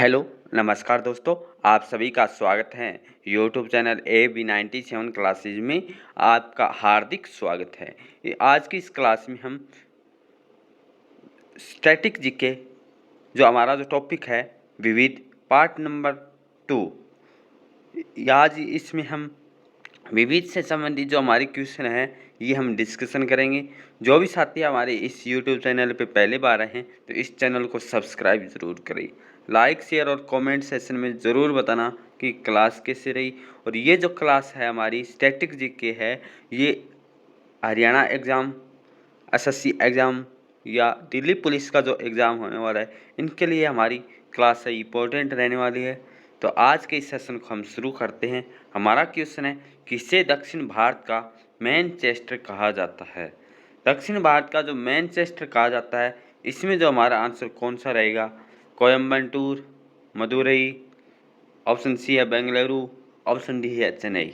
Hello, नमस्कार दोस्तों, आप सभी का स्वागत है यूट्यूब चैनल AB97 क्लासेज में आपका हार्दिक स्वागत है। आज की इस क्लास में हम स्टैटिक जीके जो हमारा जो टॉपिक है विविध पार्ट नंबर 2, आज इसमें हम विविध से संबंधित जो हमारी क्वेश्चन है ये हम डिस्कशन करेंगे। जो भी साथी हमारे इस यूट्यूब चैनल पे पहले बार आए हैं तो इस चैनल को सब्सक्राइब ज़रूर करें, लाइक शेयर और कमेंट सेक्शन में ज़रूर बताना कि क्लास कैसे रही। और ये जो क्लास है हमारी स्टैटिक जीके है, ये हरियाणा एग्ज़ाम, एसएससी एग्ज़ाम या दिल्ली पुलिस का जो एग्ज़ाम होने वाला है इनके लिए हमारी क्लास है इम्पोर्टेंट रहने वाली है। तो आज के इस सेशन को हम शुरू करते हैं। हमारा क्वेश्चन है, किसे दक्षिण भारत का मैनचेस्टर कहा जाता है? दक्षिण भारत का जो मैनचेस्टर कहा जाता है, इसमें जो हमारा आंसर कौन सा रहेगा? कोयम्बटूर, मदुरई, ऑप्शन सी है बेंगलुरु, ऑप्शन डी है चेन्नई।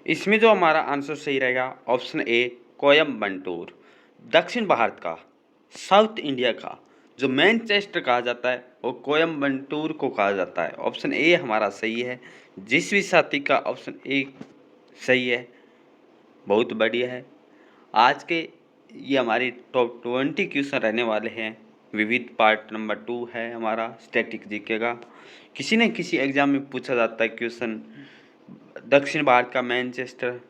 इसमें जो हमारा आंसर सही रहेगा ऑप्शन ए कोयम्बटूर। दक्षिण भारत का, साउथ इंडिया का जो मैनचेस्टर कहा जाता है वो कोयम्बटूर को कहा जाता है। ऑप्शन ए हमारा सही है। जिस भी साथी का ऑप्शन ए सही है बहुत बढ़िया है। आज के ये हमारी टॉप 20 क्वेश्चन रहने वाले हैं। विविध पार्ट नंबर 2 है हमारा स्टैटिक जीके का। किसी न किसी एग्जाम में पूछा जाता है क्वेश्चन, दक्षिण भारत का मैनचेस्टर,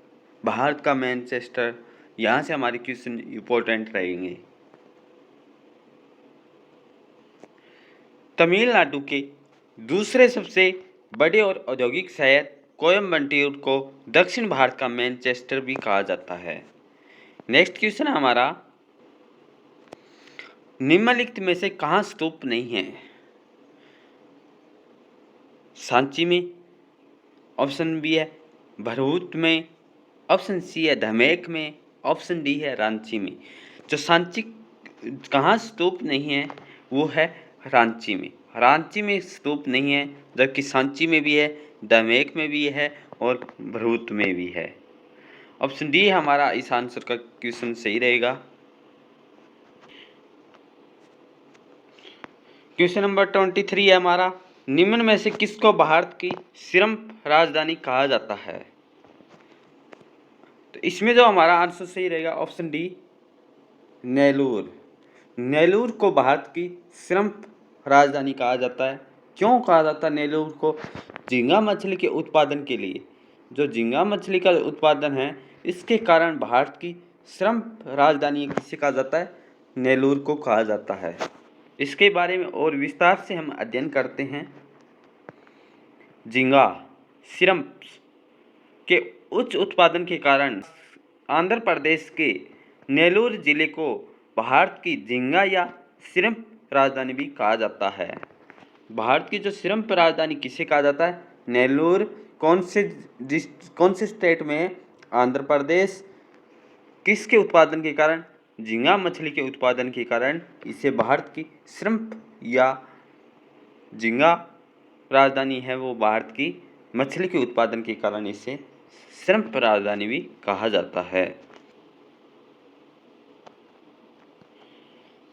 भारत का मैनचेस्टर, यहाँ से हमारे क्वेश्चन इम्पोर्टेंट रहेंगे। तमिलनाडु के दूसरे सबसे बड़े और औद्योगिक शहर कोयम्बटूर को दक्षिण भारत का मैनचेस्टर भी कहा जाता है। नेक्स्ट क्वेश्चन है हमारा, निम्नलिखित में से कहाँ स्तूप नहीं है? सांची में, ऑप्शन बी है भरूच में, ऑप्शन सी है धमेक में, ऑप्शन डी है रांची में। जो सांची कहाँ स्तूप नहीं है वो है रांची में। रांची में स्तूप नहीं है, जबकि सांची में भी है, धमेक में भी है और भरूच में भी है। ऑप्शन डी हमारा इस आंसर का क्वेश्चन सही रहेगा। क्वेश्चन नंबर 23 है हमारा, निम्न में से किसको भारत की श्रम राजधानी कहा जाता है? तो इसमें जो हमारा आंसर सही रहेगा ऑप्शन डी नेल्लूर। नेल्लूर को भारत की श्रम राजधानी कहा जाता है। क्यों कहा जाता है नेल्लूर को? झींगा मछली के उत्पादन के लिए। जो झींगा मछली का उत्पादन है इसके कारण भारत की श्रम राजधानी किसे कहा जाता है? नेल्लूर को कहा जाता है। इसके बारे में और विस्तार से हम अध्ययन करते हैं। झींगा श्रिम्प के उच्च उत्पादन के कारण आंध्र प्रदेश के नेल्लूर जिले को भारत की झींगा या श्रिम्प राजधानी भी कहा जाता है। भारत की जो श्रिम्प राजधानी किसे कहा जाता है? नेल्लूर। कौन से स्टेट में? आंध्र प्रदेश। किसके उत्पादन के कारण? झींगा मछली के उत्पादन के कारण इसे भारत की श्रिम्प या झींगा राजधानी है वो भारत की मछली के उत्पादन के कारण इसे श्रिम्प राजधानी भी कहा जाता है।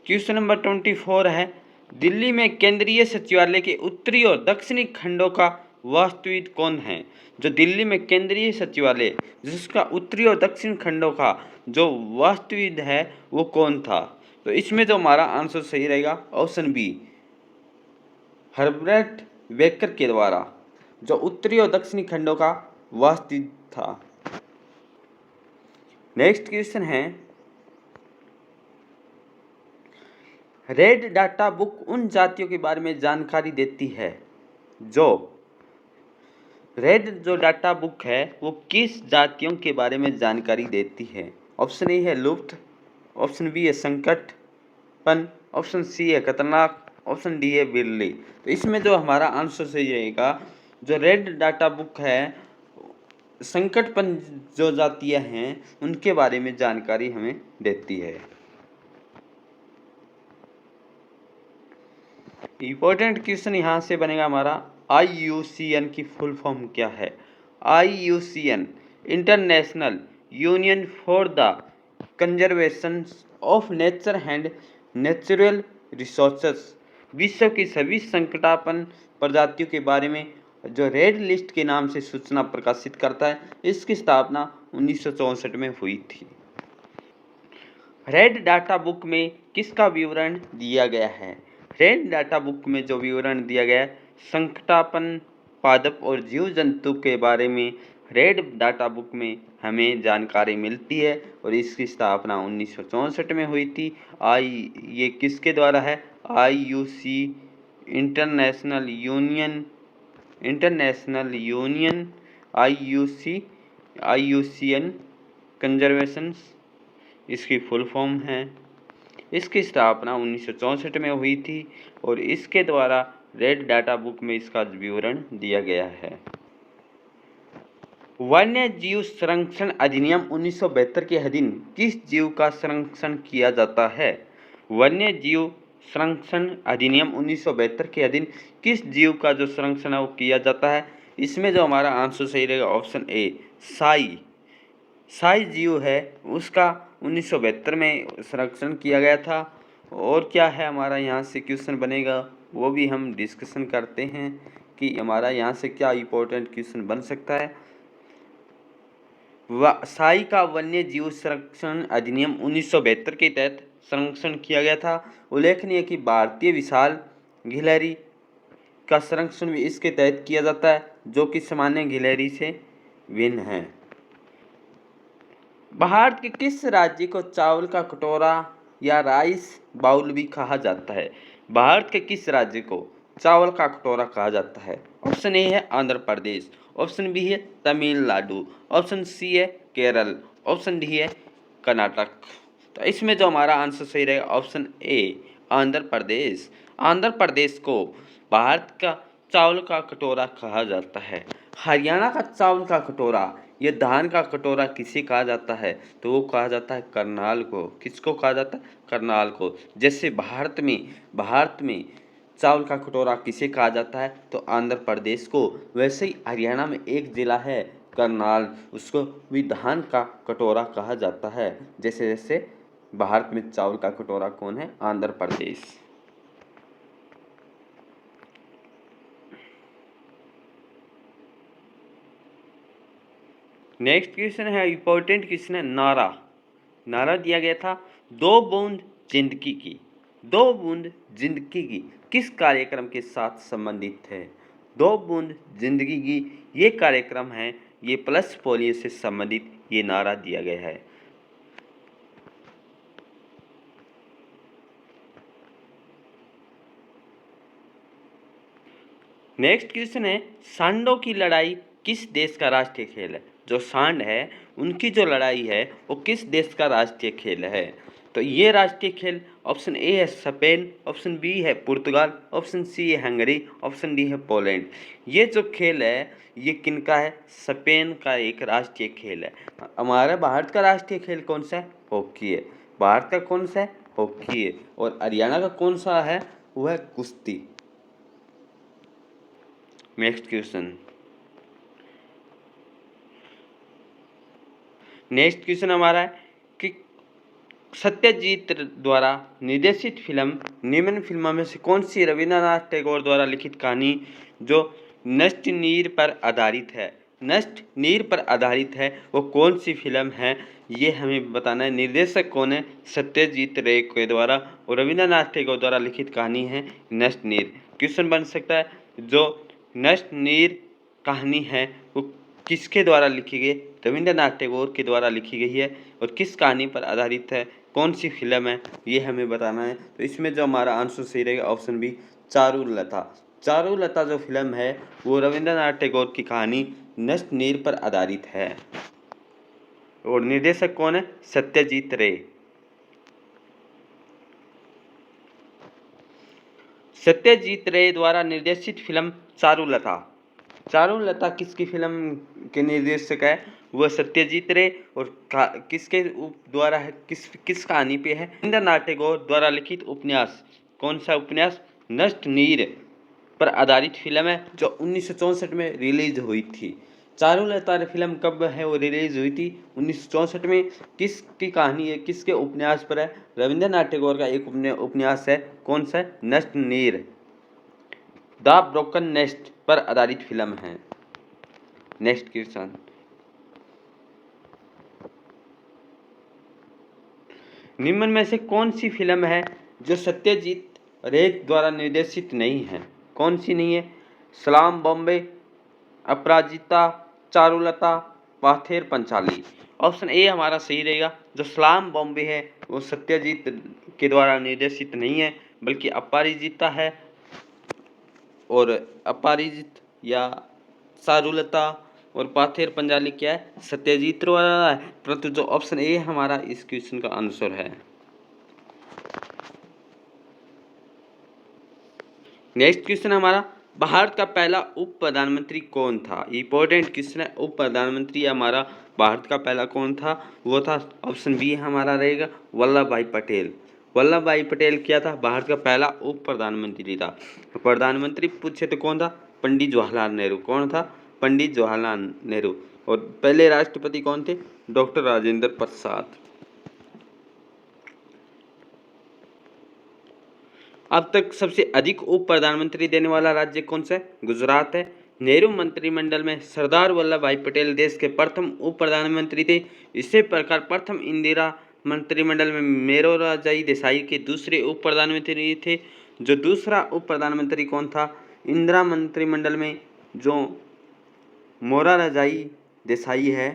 क्वेश्चन नंबर 24 है, दिल्ली में केंद्रीय सचिवालय के उत्तरी और दक्षिणी खंडों का वास्तुविद कौन है? जो दिल्ली में केंद्रीय सचिवालय जिसका उत्तरी और दक्षिण खंडों का जो वास्तुविद है वो कौन था? तो इसमें जो हमारा आंसर सही रहेगा ऑप्शन बी हर्बर्ट बेकर के द्वारा जो उत्तरी और दक्षिणी खंडों का वास्तुविद था। नेक्स्ट क्वेश्चन है, रेड डाटा बुक उन जातियों के बारे में जानकारी देती है जो रेड जो डाटा बुक है वो किस जातियों के बारे में जानकारी देती है? ऑप्शन ए है लुप्त, ऑप्शन बी है संकटपन, ऑप्शन सी है खतरनाक, ऑप्शन डी है बिरली। तो इसमें जो हमारा आंसर सही रहेगा, जो रेड डाटा बुक है संकटपन जो जातियां हैं उनके बारे में जानकारी हमें देती है। इम्पोर्टेंट क्वेश्चन यहाँ से बनेगा हमारा, IUCN की फुल फॉर्म क्या है? IUCN international union for the conservation of nature and natural resources विश्व की सभी संकटापन्न प्रजातियों के बारे में जो रेड लिस्ट के नाम से सूचना प्रकाशित करता है, इसकी स्थापना 1964 में हुई थी। रेड डाटा बुक में किसका विवरण दिया गया है? रेड डाटा बुक में जो विवरण दिया गया है, संकटापन्न पादप और जीव जंतु के बारे में रेड डाटा बुक में हमें जानकारी मिलती है और इसकी स्थापना 1964 में हुई थी। ये किसके द्वारा है? IUC international union IUCN conservation इसकी फुल फॉर्म है। इसकी स्थापना 1964 में हुई थी और इसके द्वारा रेड डाटा बुक में इसका विवरण दिया गया है। वन्य जीव संरक्षण अधिनियम 1972 के अधीन किस जीव का संरक्षण किया जाता है? वन्य जीव संरक्षण अधिनियम 1972 के अधीन किस जीव का जो संरक्षण है वो किया जाता है? इसमें जो हमारा आंसर सही रहेगा ऑप्शन ए, साई जीव है, उसका 1972 में संरक्षण किया गया था। और क्या है हमारा यहाँ से क्वेश्चन बनेगा वो भी हम डिस्कशन करते हैं कि हमारा यहाँ से क्या इम्पोर्टेंट क्वेश्चन बन सकता है। साई का वन्य जीव संरक्षण अधिनियम 1972 के तहत संरक्षण किया गया था। उल्लेखनीय कि भारतीय विशाल गिलहरी का संरक्षण भी इसके तहत किया जाता है, जो कि सामान्य गिलहरी से भिन्न है। भारत के किस राज्य को चावल का कटोरा या राइस बाउल भी कहा जाता है? भारत के किस राज्य को चावल का कटोरा कहा जाता है? ऑप्शन ए है आंध्र प्रदेश, ऑप्शन बी है तमिलनाडु, ऑप्शन सी है केरल, ऑप्शन डी है कर्नाटक। तो इसमें जो हमारा आंसर सही रहेगा ऑप्शन ए, आंध्र प्रदेश। आंध्र प्रदेश को भारत का चावल का कटोरा कहा जाता है। हरियाणा का चावल का कटोरा, ये धान का कटोरा किसे कहा जाता है? तो वो कहा जाता है करनाल को। किसको कहा जाता है? करनाल को। जैसे भारत में चावल का कटोरा किसे कहा जाता है? तो आंध्र प्रदेश को। वैसे ही हरियाणा में एक जिला है करनाल, उसको भी धान का कटोरा कहा जाता है। जैसे जैसे भारत में चावल का कटोरा कौन है? आंध्र प्रदेश। नेक्स्ट क्वेश्चन है इंपॉर्टेंट क्वेश्चन है, नारा दिया गया था 2 बूंद जिंदगी की किस कार्यक्रम के साथ संबंधित है? 2 बूंद जिंदगी की ये कार्यक्रम है, ये प्लस पोलियो से संबंधित ये नारा दिया गया है। नेक्स्ट क्वेश्चन है, सांडों की लड़ाई किस देश का राष्ट्रीय खेल है? जो सांड है उनकी जो लड़ाई है वो किस देश का राष्ट्रीय खेल है? तो ये राष्ट्रीय खेल ऑप्शन ए है स्पेन, ऑप्शन बी है पुर्तगाल, ऑप्शन सी है हंगरी, ऑप्शन डी है पोलैंड। ये जो खेल है ये किनका है? स्पेन का एक राष्ट्रीय खेल है। हमारा भारत का राष्ट्रीय खेल कौन सा है? हॉकी है। भारत का कौन सा है? हॉकी है। और हरियाणा का कौन सा है? वो है कुश्ती। नेक्स्ट क्वेश्चन हमारा है कि सत्यजीत द्वारा निर्देशित फिल्म निम्न फिल्मों में से कौन सी रविंद्रनाथ टैगोर द्वारा लिखित कहानी जो नष्ट नीर पर आधारित है वो कौन सी फिल्म है? ये हमें बताना है। निर्देशक कौन है? सत्यजीत रे के द्वारा और रविंद्रनाथ टैगोर द्वारा लिखित कहानी है नष्ट नीर। क्वेश्चन बन सकता है जो नष्ट नीर कहानी है वो किसके द्वारा लिखी गई? रविंद्रनाथ टैगोर के द्वारा लिखी गई है और किस कहानी पर आधारित है? कौन सी फिल्म है? ये हमें बताना है। तो इसमें जो हमारा आंसर सही रहेगा ऑप्शन बी, चारुलता जो फिल्म है वो रविंद्रनाथ टैगोर की कहानी नष्ट नीर पर आधारित है। और निर्देशक कौन है? सत्यजीत रे। सत्यजीत रे द्वारा निर्देशित फिल्म चारुलता किसकी फिल्म के निर्देशक है? वह सत्यजीत रे। और किसके द्वारा है? किस कहानी पे है? रविंद्रनाथ टैगोर द्वारा लिखित उपन्यास। कौन सा उपन्यास? नष्ट नीर पर आधारित फिल्म है जो 1964 में रिलीज हुई थी। चारुलता फिल्म कब है वो रिलीज हुई थी? 1964 में। किसकी कहानी है, किसके उपन्यास पर है? रविंद्रनाथ टैगोर का एक उपन्यास है, कौन सा है? नष्ट नीर, द ब्रोकन नेस्ट पर आधारित फिल्म है। नेक्स्ट क्वेश्चन, निम्न में से कौन सी फिल्म है जो सत्यजीत रे द्वारा निर्देशित नहीं है? कौन सी नहीं है? सलाम बॉम्बे, अपराजिता, चारुलता, पाथेर पंचाली। ऑप्शन ए हमारा सही रहेगा। जो सलाम बॉम्बे है वो सत्यजीत के द्वारा निर्देशित नहीं है, बल्कि अपराजिता है। और अपराजित या चारुलता और पाथेर पंचाली क्या है? सत्यजीत द्वारा है। परंतु जो ऑप्शन ए हमारा इस क्वेश्चन का आंसर है। नेक्स्ट क्वेश्चन हमारा, भारत का पहला उप प्रधानमंत्री कौन था? इंपॉर्टेंट क्वेश्चन है। उप प्रधानमंत्री हमारा भारत का पहला कौन था? वो था ऑप्शन बी हमारा रहेगा वल्लभ भाई पटेल। वल्लभ भाई पटेल क्या था? भारत का पहला उप प्रधानमंत्री था। प्रधानमंत्री पूछे तो कौन था? पंडित जवाहरलाल नेहरू। कौन था? पंडित जवाहरलाल नेहरू। और पहले राष्ट्रपति कौन थे? डॉक्टर राजेंद्र प्रसाद। अब तक सबसे अधिक उप प्रधानमंत्री देने वाला राज्य कौन सा है? गुजरात है। नेहरू मंत्रिमंडल में सरदार वल्लभ भाई पटेल देश के प्रथम उप प्रधानमंत्री थे। इसी प्रकार प्रथम इंदिरा मंत्रिमंडल में मोरारजी देसाई के दूसरे उप प्रधानमंत्री थे। जो दूसरा उप प्रधानमंत्री कौन था? इंदिरा मंत्रिमंडल में जो मोरारजी देसाई है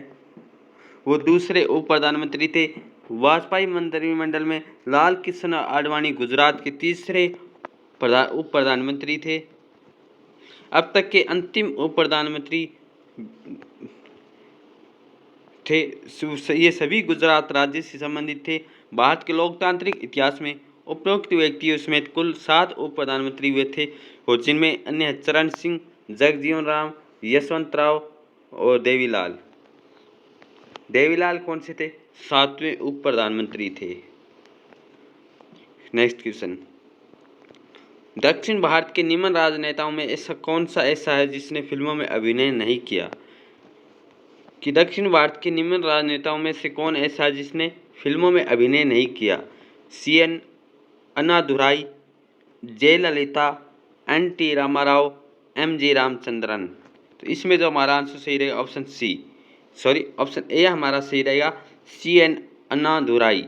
वो दूसरे उप प्रधानमंत्री थे। वाजपेयी मंत्रिमंडल में लाल कृष्ण आडवाणी गुजरात के तीसरे उप प्रधानमंत्री थे। अब तक के अंतिम उप प्रधानमंत्री थे, ये सभी गुजरात राज्य से संबंधित थे। भारत के लोकतांत्रिक इतिहास में उपरोक्त व्यक्तियों समेत कुल 7 उप प्रधानमंत्री हुए थे, और जिनमें अन्य चरण सिंह, जगजीवन राम, यशवंत राव और देवीलाल। देवीलाल कौन से थे? 7वें उप प्रधानमंत्री थे। नेक्स्ट क्वेश्चन, दक्षिण भारत के निम्न राजनेताओं में ऐसा कौन सा ऐसा है जिसने फिल्मों में अभिनय नहीं किया? कि दक्षिण भारत के निम्न राजनेताओं में से कौन ऐसा है जिसने फिल्मों में अभिनय नहीं किया? CN Annadurai, Jayalalithaa, NT Rama Rao, MG Ramachandran. तो इसमें जो हमारा आंसर सही रहेगा ऑप्शन ए हमारा सही रहेगा, CN अन्नादुराई।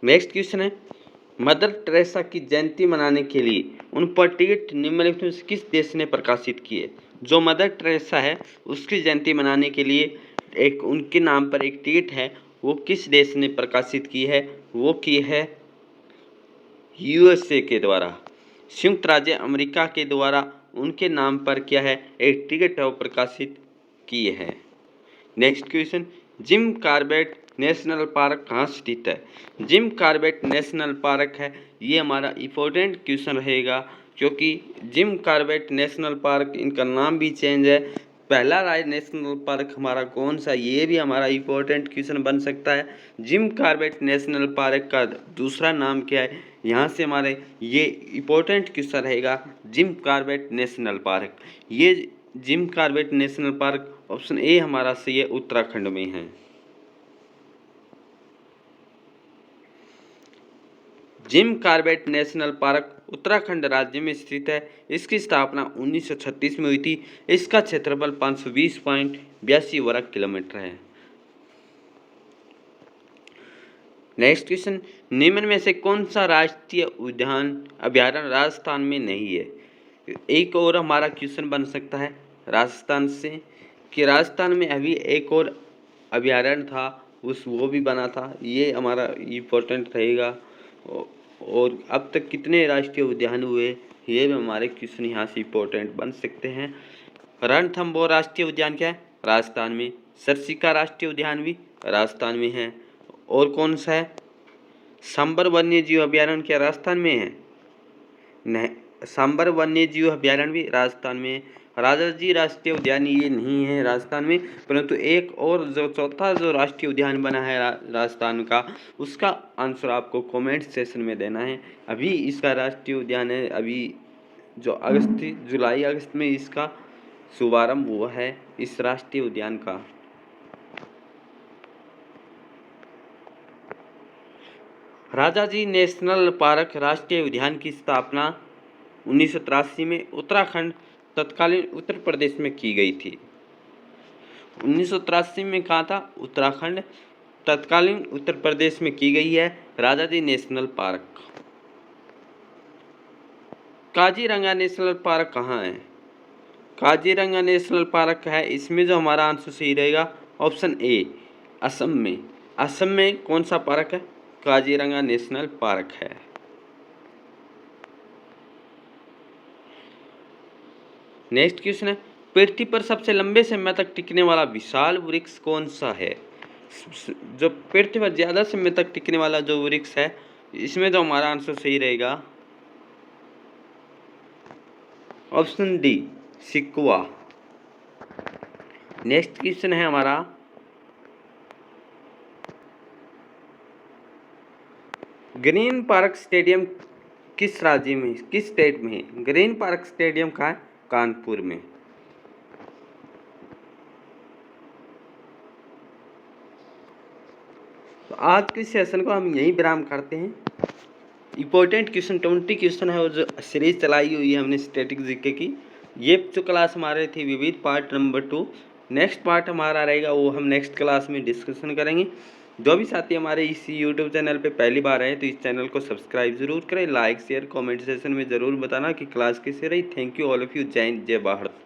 नेक्स्ट क्वेश्चन है, मदर टेरेसा की जयंती मनाने के लिए उन पर टिकट निम्नलिखित में से किस देश ने प्रकाशित किए? जो मदर टेरेसा है उसकी जयंती मनाने के लिए एक उनके नाम पर एक टिकट है, वो किस देश ने प्रकाशित की है? वो की है USA के द्वारा, संयुक्त राज्य अमेरिका के द्वारा उनके नाम पर क्या है? एक टिकट है वो प्रकाशित किए हैं। Next question, Jim Corbett national park कहाँ स्थित है? जिम कॉर्बेट नेशनल पार्क है, ये हमारा इम्पोर्टेंट क्वेश्चन रहेगा, क्योंकि जिम कॉर्बेट नेशनल पार्क, इनका नाम भी चेंज है। पहला नेशनल पार्क हमारा कौन सा? ये भी हमारा इम्पोर्टेंट क्वेश्चन बन सकता है। जिम कॉर्बेट नेशनल पार्क का दूसरा नाम क्या है? यहाँ से हमारे ये इम्पोर्टेंट क्वेश्चन रहेगा, जिम कॉर्बेट नेशनल पार्क। ये Jim Corbett national park option A हमारा सही है, उत्तराखंड में है। Jim Corbett national park Uttarakhand राज्य में स्थित है। इसकी स्थापना 1936 में हुई थी। इसका क्षेत्रफल 520.82 वर्ग किलोमीटर है। नेक्स्ट क्वेश्चन, निम्न में से कौन सा राष्ट्रीय उद्यान अभ्यारण्य राजस्थान में नहीं है? एक और हमारा क्वेश्चन बन सकता है राजस्थान से, कि राजस्थान में अभी एक और अभ्यारण्य था, वो भी बना था। ये हमारा इम्पोर्टेंट रहेगा। और अब तक कितने राष्ट्रीय उद्यान हुए, ये भी हमारे क्वेश्चन यहाँ से इम्पोर्टेंट बन सकते हैं। रणथंबोर राष्ट्रीय उद्यान क्या है? राजस्थान में। सरसिका राष्ट्रीय उद्यान भी राजस्थान में है। और कौन सा है? सांबर वन्य जीव अभ्यारण्य क्या राजस्थान में है? नहीं, सांबर वन्यजीव अभयारण्य भी राजस्थान में, राजाजी राष्ट्रीय उद्यान ये नहीं है राजस्थान में, परंतु एक और जो चौथा जो राष्ट्रीय उद्यान बना है राजस्थान का, उसका आंसर आपको कमेंट सेशन में देना है। अभी इसका राष्ट्रीय उद्यान है, अभी जो जुलाई अगस्त में इसका शुभारंभ हुआ है इस राष्ट्रीय उद्यान का। राजाजी नेशनल पार्क राष्ट्रीय उद्यान की स्थापना 1983 में उत्तराखंड तत्कालीन उत्तर प्रदेश में की गई थी। 1983 में कहा था, उत्तराखंड तत्कालीन उत्तर प्रदेश में की गई है Rajaji national park. Kaziranga national park कहाँ है? काजीरंगा नेशनल पार्क है, इसमें जो हमारा आंसर सही रहेगा ऑप्शन ए, असम में। असम में कौन सा पार्क है? काजीरंगा नेशनल पार्क है। नेक्स्ट क्वेश्चन है, पृथ्वी पर सबसे लंबे समय तक टिकने वाला विशाल वृक्ष कौन सा है? जो पृथ्वी पर ज्यादा समय तक टिकने वाला जो वृक्ष है, इसमें जो हमारा आंसर सही रहेगा ऑप्शन डी, सिकुआ। नेक्स्ट क्वेश्चन है हमारा, ग्रीन पार्क स्टेडियम किस राज्य में, किस स्टेट में है? ग्रीन पार्क स्टेडियम कहाँ है? कानपुर में। तो आज के सेशन को हम यहीं विराम करते हैं। इंपॉर्टेंट क्वेश्चन 20 क्वेश्चन है और जो सीरीज चलाई हुई है हमने स्टैटिक जीके की, ये जो क्लास हमारे थी विविध पार्ट नंबर 2। नेक्स्ट पार्ट हमारा रहेगा वो हम नेक्स्ट क्लास में डिस्कशन करेंगे। जो भी साथी हमारे इस यूट्यूब चैनल पे पहली बार आए तो इस चैनल को सब्सक्राइब जरूर करें, लाइक शेयर कमेंट सेशन में ज़रूर बताना कि क्लास कैसे रही। Thank you all of you. जय हिंद, जय भारत।